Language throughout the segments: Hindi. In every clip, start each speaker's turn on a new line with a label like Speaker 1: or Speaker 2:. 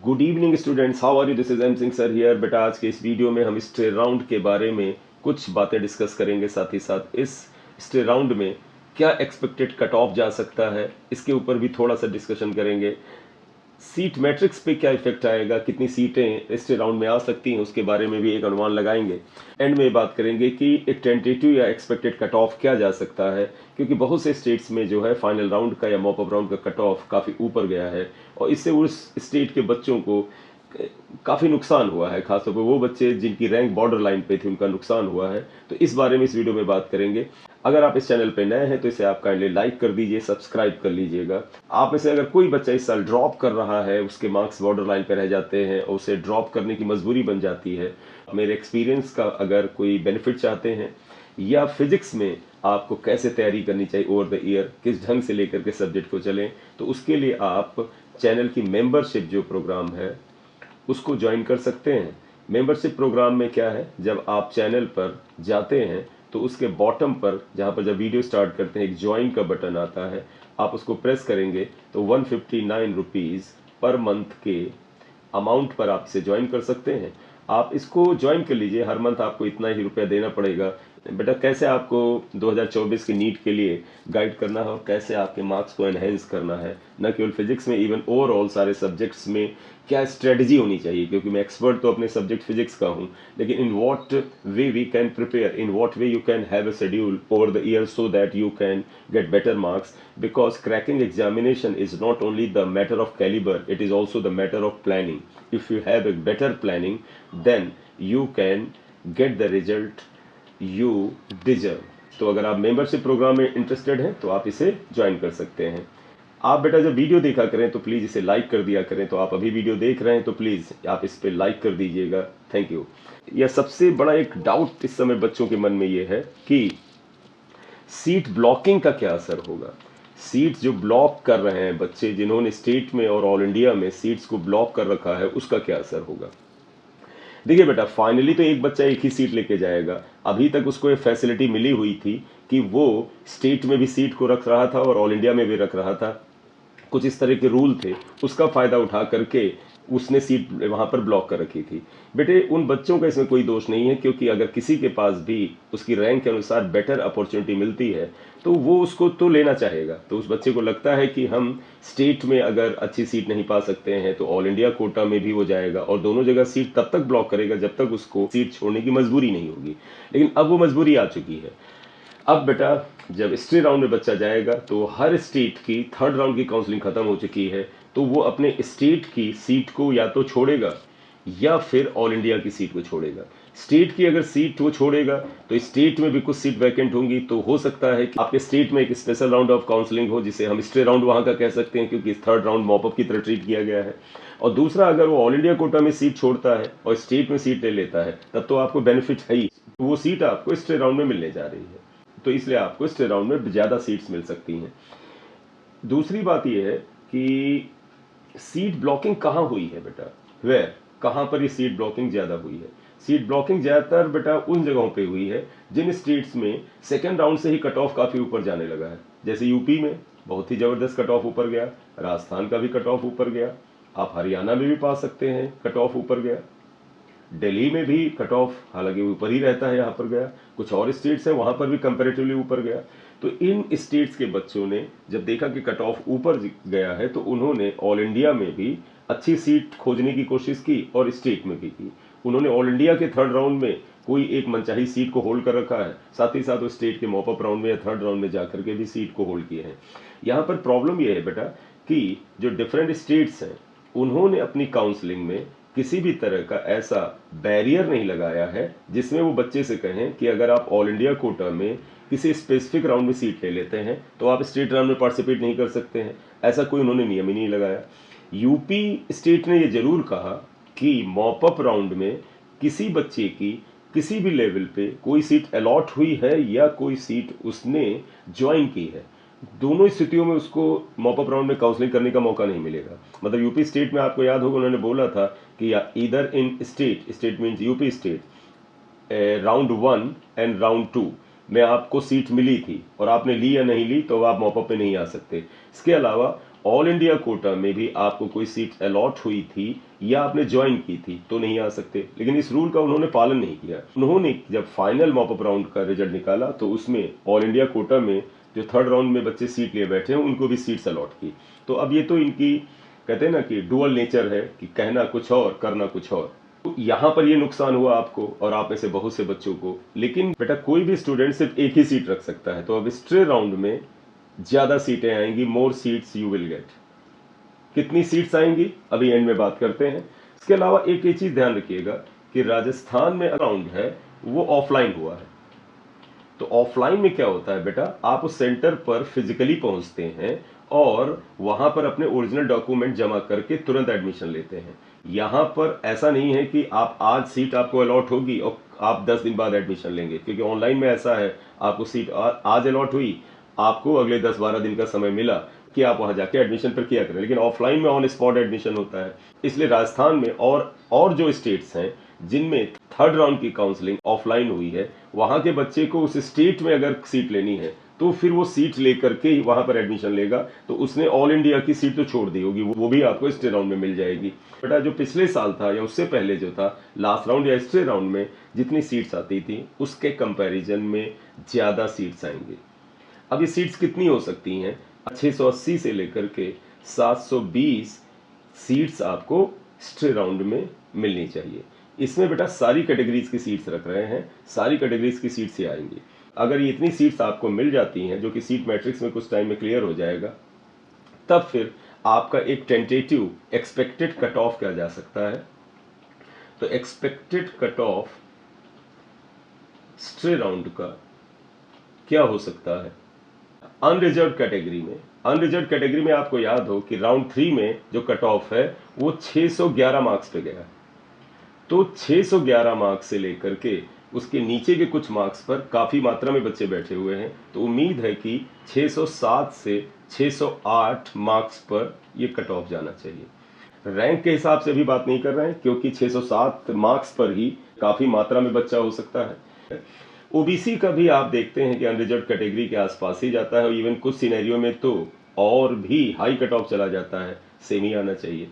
Speaker 1: Good evening students, how are you? This is M Singh sir here. बेटा आज के इस वीडियो में हम स्टे राउंड के बारे में कुछ बातें डिस्कस करेंगे। साथ ही साथ इस स्टे राउंड में क्या एक्सपेक्टेड कट ऑफ जा सकता है, इसके ऊपर भी थोड़ा सा डिस्कशन करेंगे। सीट मैट्रिक्स पे क्या इफेक्ट आएगा, कितनी सीटें इस राउंड में आ सकती हैं, उसके बारे में भी एक अनुमान लगाएंगे। एंड में बात करेंगे कि एक टेंटेटिव या एक्सपेक्टेड कट ऑफ क्या जा सकता है, क्योंकि बहुत से स्टेट्स में जो है फाइनल राउंड का या मॉप अप राउंड का कट ऑफ काफ़ी ऊपर गया है और इससे उस स्टेट के बच्चों को काफ़ी नुकसान हुआ है। खासतौर पर वो बच्चे जिनकी रैंक बॉर्डर लाइन पे थी, उनका नुकसान हुआ है। तो इस बारे में इस वीडियो में बात करेंगे। अगर आप इस चैनल पे नए हैं तो इसे आप काइंडली लाइक कर दीजिए, सब्सक्राइब कर लीजिएगा। आप में से अगर कोई बच्चा इस साल ड्रॉप कर रहा है, उसके मार्क्स बॉर्डर लाइन पे रह जाते हैं और उसे ड्रॉप करने की मजबूरी बन जाती है, मेरे एक्सपीरियंस का अगर कोई बेनिफिट चाहते हैं या फिजिक्स में आपको कैसे तैयारी करनी चाहिए ओवर द ईयर, किस ढंग से लेकर के सब्जेक्ट को चलें, तो उसके लिए आप चैनल की मेंबरशिप जो प्रोग्राम है उसको ज्वाइन कर सकते हैं। मेंबरशिप प्रोग्राम में क्या है, जब आप चैनल पर जाते हैं तो उसके बॉटम पर जहाँ पर जब वीडियो स्टार्ट करते हैं एक ज्वाइन का बटन आता है, आप उसको प्रेस करेंगे तो 159 रुपीज़ पर मंथ के अमाउंट पर आप इसे ज्वाइन कर सकते हैं। आप इसको ज्वाइन कर लीजिए, हर मंथ आपको इतना ही रुपया देना पड़ेगा। बेटा कैसे आपको 2024 की नीट के लिए गाइड करना है और कैसे आपके मार्क्स को एनहेंस करना है, न केवल फिजिक्स में, इवन ओवरऑल सारे सब्जेक्ट्स में क्या स्ट्रेटजी होनी चाहिए। क्योंकि मैं एक्सपर्ट तो अपने सब्जेक्ट फिजिक्स का हूँ, लेकिन in what way we can prepare, in what way you can have a schedule over the year so that you can get better marks, because cracking examination is not only the matter of caliber, it is also the matter of planning. If you have a better planning, then you can get the result you deserve. तो अगर आप मेंबरशिप प्रोग्राम में इंटरेस्टेड हैं तो आप इसे ज्वाइन कर सकते हैं। आप बेटा जब वीडियो देखा करें तो प्लीज़ इसे लाइक कर दिया करें। तो आप अभी वीडियो देख रहे हैं तो प्लीज़ आप इस पर लाइक कर दीजिएगा। Thank you. यह सबसे बड़ा एक डाउट इस समय बच्चों के मन में ये है कि सीट ब्लॉकिंग का क्या असर होगा। सीट जो ब्लॉक कर रहे हैं बच्चे, जिन्होंने स्टेट में और ऑल इंडिया में सीट्स को ब्लॉक कर रखा है, उसका क्या असर होगा। देखिए बेटा, फाइनली तो एक बच्चा एक ही सीट लेके जाएगा। अभी तक उसको ये फैसिलिटी मिली हुई थी कि वो स्टेट में भी सीट को रख रहा था और ऑल इंडिया में भी रख रहा था। कुछ इस तरह के रूल थे, उसका फायदा उठा करके उसने सीट वहां पर ब्लॉक कर रखी थी। बेटे उन बच्चों का इसमें कोई दोष नहीं है, क्योंकि अगर किसी के पास भी उसकी रैंक के अनुसार बेटर अपॉर्चुनिटी मिलती है तो वो उसको तो लेना चाहेगा। तो उस बच्चे को लगता है कि हम स्टेट में अगर अच्छी सीट नहीं पा सकते हैं तो ऑल इंडिया कोटा में भी वो जाएगा और दोनों जगह सीट तब तक ब्लॉक करेगा जब तक उसको सीट छोड़ने की मजबूरी नहीं होगी। लेकिन अब वो मजबूरी आ चुकी है। अब बेटा जब स्टे राउंड में बच्चा जाएगा तो हर स्टेट की थर्ड राउंड की काउंसलिंग खत्म हो चुकी है, तो वो अपने स्टेट की सीट को या तो छोड़ेगा या फिर ऑल इंडिया की सीट को छोड़ेगा। स्टेट की अगर सीट वो छोड़ेगा तो स्टेट में भी कुछ सीट वैकेंट होंगी, तो हो सकता है कि आपके स्टेट में एक स्पेशल राउंड ऑफ काउंसलिंग हो, जिसे हम स्टे राउंड वहां का कह सकते हैं, क्योंकि थर्ड राउंड मॉपअप की तरह ट्रीट किया गया है। और दूसरा, अगर वो ऑल इंडिया कोटा में सीट छोड़ता है और स्टेट में सीट ले लेता है, तब तो आपको बेनिफिट है ही, वो सीट आपको स्टे राउंड में मिलने जा रही है, तो इसलिए आपको स्टे राउंड में ज़्यादा सीट्स मिल सकती हैं। दूसरी बात यह है कि सीट ब्लॉकिंग कहाँ हुई है बेटा, वेयर, कहाँ पर ये सीट ब्लॉकिंग ज़्यादा हुई है। सीट ब्लॉकिंग ज़्यादातर बेटा उन जगहों पे हुई है जिन स्टेट्स में सेकेंड राउंड से ही कट ऑफ काफ़ी ऊपर जाने लगा है। जैसे यूपी में बहुत ही ज़बरदस्त कट ऑफ ऊपर गया, राजस्थान का भी कट ऑफ ऊपर गया, आप हरियाणा में भी पा सकते हैं कट ऑफ ऊपर गया, दिल्ली में भी कट ऑफ हालांकि ऊपर ही रहता है, यहाँ पर गया। कुछ और स्टेट्स हैं वहाँ पर भी कंपैरेटिवली ऊपर गया। तो इन स्टेट्स के बच्चों ने जब देखा कि कट ऑफ ऊपर गया है तो उन्होंने ऑल इंडिया में भी अच्छी सीट खोजने की कोशिश की और स्टेट में भी की। उन्होंने ऑल इंडिया के थर्ड राउंड में कोई एक मनचाही सीट को होल्ड कर रखा है, साथ ही साथ वो स्टेट के मॉपअप राउंड में या थर्ड राउंड में जाकर के भी सीट को होल्ड किए हैं। यहाँ पर प्रॉब्लम यह है बेटा कि जो डिफरेंट स्टेट्स हैं उन्होंने अपनी काउंसलिंग में किसी भी तरह का ऐसा बैरियर नहीं लगाया है जिसमें वो बच्चे से कहें कि अगर आप ऑल इंडिया कोटा में किसी स्पेसिफिक राउंड में सीट ले लेते हैं तो आप स्टेट राउंड में पार्टिसिपेट नहीं कर सकते हैं। ऐसा कोई उन्होंने नियम ही नहीं लगाया। यूपी स्टेट ने ये जरूर कहा कि मॉपअप राउंड में किसी बच्चे की किसी भी लेवल पे कोई सीट अलॉट हुई है या कोई सीट उसने ज्वाइन की है, दोनों स्थितियों में उसको मॉपअप राउंड में काउंसलिंग करने का मौका नहीं मिलेगा। मतलब यूपी स्टेट में आपको याद होगा उन्होंने बोला था कि इधर इन state, state means UP state, round 1 and round 2 में आपको सीट मिली थी और आपने ली या नहीं ली तो आप मॉपअप पे नहीं आ सकते। इसके अलावा ऑल इंडिया कोटा में भी आपको कोई सीट अलॉट हुई थी या आपने ज्वाइन की थी तो नहीं आ सकते, लेकिन इस रूल का उन्होंने पालन नहीं किया। उन्होंने जब फाइनल मॉपअप राउंड का रिजल्ट निकाला तो उसमें ऑल इंडिया कोटा में जो थर्ड राउंड में बच्चे सीट लिए बैठे हैं उनको भी सीट्स अलॉट की। तो अब ये तो इनकी कहते हैं ना कि डुअल नेचर है कि कहना कुछ और करना कुछ और। तो यहाँ पर ये नुकसान हुआ आपको और आप में से बहुत से बच्चों को। लेकिन बेटा कोई भी स्टूडेंट सिर्फ एक ही सीट रख सकता है, तो अब स्ट्रे राउंड में ज्यादा सीटें आएंगी, मोर सीट्स यू विल गेट। कितनी सीट्स आएंगी अभी एंड में बात करते हैं। इसके अलावा एक ही चीज ध्यान रखिएगा कि राजस्थान में राउंड है वो ऑफलाइन हुआ है। तो ऑफलाइन में क्या होता है बेटा, आप उस सेंटर पर फिजिकली पहुंचते हैं और वहां पर अपने ओरिजिनल डॉक्यूमेंट जमा करके तुरंत एडमिशन लेते हैं। यहां पर ऐसा नहीं है कि आप आज सीट आपको अलॉट होगी और आप 10 दिन बाद एडमिशन लेंगे, क्योंकि ऑनलाइन में ऐसा है आपको सीट आज अलॉट हुई, आपको अगले 10-12 दिन का समय मिला कि आप वहां जाके एडमिशन पर किया करें। लेकिन ऑफलाइन में ऑन स्पॉट एडमिशन होता है। इसलिए राजस्थान में और जो स्टेट्स हैं जिनमें थर्ड राउंड की काउंसलिंग ऑफलाइन हुई है, वहां के बच्चे को उस स्टेट में अगर सीट लेनी है तो फिर वो सीट लेकर के ही वहां पर एडमिशन लेगा। तो उसने ऑल इंडिया की सीट तो छोड़ दी होगी, वो भी आपको स्टे राउंड में मिल जाएगी। बेटा जो पिछले साल था या उससे पहले जो था लास्ट राउंड या स्टे राउंड में जितनी सीट्स आती थी उसके कंपैरिजन में ज्यादा सीट्स आएंगी। अब ये सीट्स कितनी हो सकती हैं? 680 से लेकर के 720 सीट्स आपको स्टे राउंड में मिलनी चाहिए। इसमें बेटा सारी कैटेगरीज की सीट्स रख रहे हैं, सारी कैटेगरीज की सीट्स ही आएंगी। अगर ये इतनी सीट्स आपको मिल जाती हैं, जो कि सीट मैट्रिक्स में कुछ टाइम में क्लियर हो जाएगा, तब फिर आपका एक टेंटेटिव एक्सपेक्टेड कट ऑफ किया जा सकता है। तो expected cut off stay round का क्या हो सकता है? अनरिजर्व कैटेगरी में आपको याद हो कि राउंड 3 में जो कट ऑफ है वो 611 मार्क्स पे गया। तो 611 मार्क्स से लेकर के उसके नीचे के कुछ मार्क्स पर काफी मात्रा में बच्चे बैठे हुए हैं। तो उम्मीद है कि 607 से 608 मार्क्स पर ये कट ऑफ जाना चाहिए। रैंक के हिसाब से भी बात नहीं कर रहे हैं, क्योंकि 607 मार्क्स पर ही काफी मात्रा में बच्चा हो सकता है। ओबीसी का भी आप देखते हैं कि अनरिजर्व कैटेगरी के आसपास ही जाता है, और इवन कुछ सिनेरियो में तो और भी हाई कट ऑफ चला जाता है, सेमी आना चाहिए।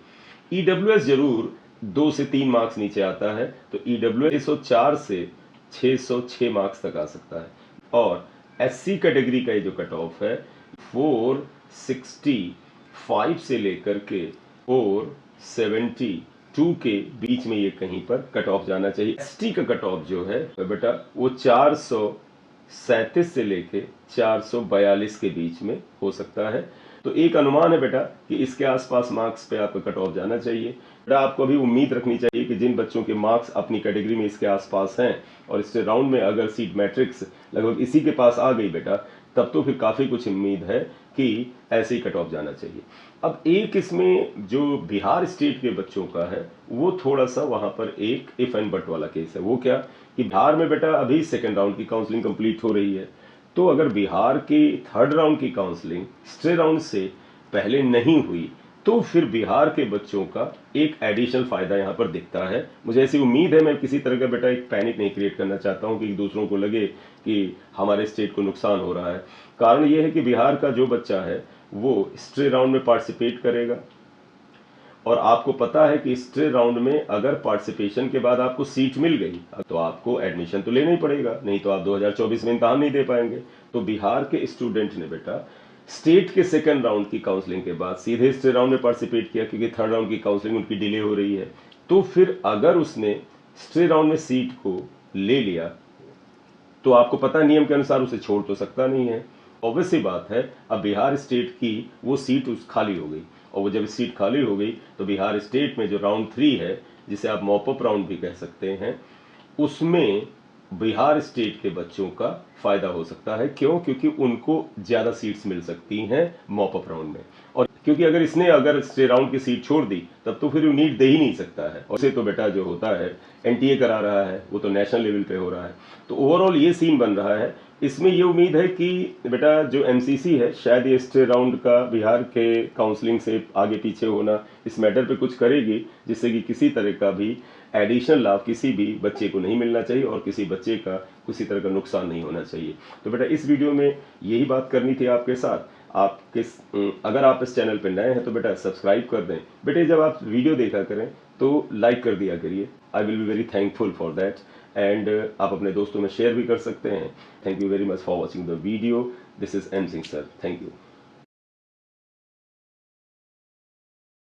Speaker 1: ईडब्ल्यूएस जरूर 2 से 3 मार्क्स नीचे आता है, तो ईडब्ल्यूएस 604 से 606 मार्क्स तक आ सकता है। और एससी कैटेगरी का ये जो कट ऑफ है 465 से लेकर के 472 के बीच में ये कहीं पर कट ऑफ जाना चाहिए। एसटी का कट ऑफ जो है बेटा वो 437 से लेके 442 के बीच में हो सकता है। तो एक अनुमान है बेटा कि इसके आसपास मार्क्स पे आपका कट ऑफ जाना चाहिए। बेटा आपको अभी उम्मीद रखनी चाहिए कि जिन बच्चों के मार्क्स अपनी कैटेगरी में इसके आसपास हैं और इससे राउंड में अगर सीट मैट्रिक्स लगभग इसी के पास आ गई बेटा, तब तो फिर काफी कुछ उम्मीद है कि ऐसे ही कट ऑफ जाना चाहिए। अब एक इसमें जो बिहार स्टेट के बच्चों का है वो थोड़ा सा वहां पर एक इफ एंड बट वाला केस है। वो क्या कि बिहार में बेटा अभी सेकेंड राउंड की काउंसलिंग कंप्लीट हो रही है। तो अगर बिहार की थर्ड राउंड की काउंसलिंग स्टे राउंड से पहले नहीं हुई तो फिर बिहार के बच्चों का एक एडिशनल फायदा यहाँ पर दिखता है। मुझे ऐसी उम्मीद है, मैं किसी तरह का बेटा एक पैनिक नहीं क्रिएट करना चाहता हूँ कि दूसरों को लगे कि हमारे स्टेट को नुकसान हो रहा है। कारण ये है कि बिहार का जो बच्चा है वो स्टे राउंड में पार्टिसिपेट करेगा, और आपको पता है कि स्टे राउंड में अगर पार्टिसिपेशन के बाद आपको सीट मिल गई तो आपको एडमिशन तो लेना ही पड़ेगा, नहीं तो आप 2024 में इम्तहान नहीं दे पाएंगे। तो बिहार के स्टूडेंट ने बेटा स्टेट के सेकंड राउंड की काउंसलिंग के बाद सीधे स्टे राउंड में पार्टिसिपेट किया, क्योंकि थर्ड राउंड की काउंसलिंग उनकी डिले हो रही है। तो फिर अगर उसने स्टे राउंड में सीट को ले लिया तो आपको पता नियम के अनुसार उसे छोड़ तो सकता नहीं है। ऑब्वियस सी बात है, अब बिहार स्टेट की वो सीट उस खाली हो गई, और वो जब सीट खाली हो गई तो बिहार स्टेट में जो राउंड 3 है, जिसे आप मॉपअप राउंड भी कह सकते हैं, उसमें बिहार स्टेट के बच्चों का फायदा हो सकता है। क्यों? क्योंकि उनको ज्यादा सीट्स मिल सकती हैं मॉपअप राउंड में, और क्योंकि अगर स्टे राउंड की सीट छोड़ दी तब तो फिर वो नीट दे ही नहीं सकता है। और उसे तो बेटा जो होता है एनटीए करा रहा है, वो तो नेशनल लेवल पे हो रहा है। तो ओवरऑल ये सीन बन रहा है। इसमें ये उम्मीद है कि बेटा जो एमसीसी है शायद ये स्टे राउंड का बिहार के काउंसलिंग से आगे पीछे होना इस मैटर पे कुछ करेगी, जिससे कि किसी तरह का भी एडिशनल लाभ किसी भी बच्चे को नहीं मिलना चाहिए और किसी बच्चे का किसी तरह का नुकसान नहीं होना चाहिए। तो बेटा इस वीडियो में यही बात करनी थी आपके साथ। आप अगर आप इस चैनल पे नए हैं तो बेटा सब्सक्राइब कर दें। बेटे जब आप वीडियो देखा करें तो लाइक कर दिया करिए, I will be very thankful for that. And आप अपने दोस्तों में शेयर भी कर सकते हैं। Thank you very much for watching the video. This is M Singh sir, thank you.